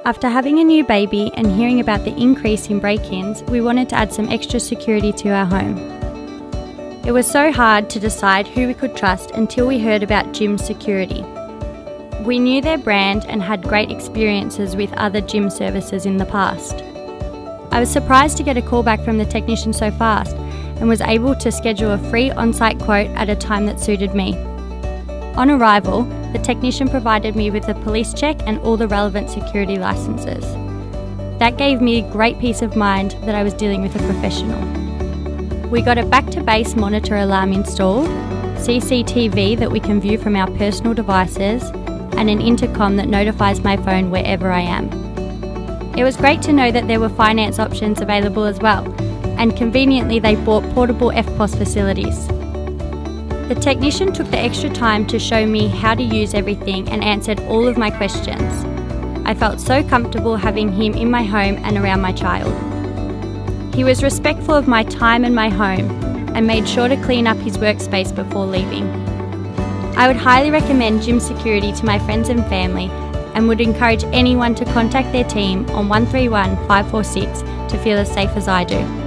After having a new baby and hearing about the increase in break-ins, we wanted to add some extra security to our home. It was so hard to decide who we could trust until we heard about gym security. We knew their brand and had great experiences with other gym services in the past. I was surprised to get a call back from the technician so fast and was able to schedule a free on-site quote at a time that suited me. On arrival, the technician provided me with a police check and all the relevant security licenses. That gave me a great peace of mind that I was dealing with a professional. We got a back-to-base monitor alarm installed, CCTV that we can view from our personal devices, and an intercom that notifies my phone wherever I am. It was great to know that there were finance options available as well, and conveniently they bought portable FPOS facilities. The technician took the extra time to show me how to use everything and answered all of my questions. I felt so comfortable having him in my home and around my child. He was respectful of my time and my home and made sure to clean up his workspace before leaving. I would highly recommend gym security to my friends and family and would encourage anyone to contact their team on 131 546 to feel as safe as I do.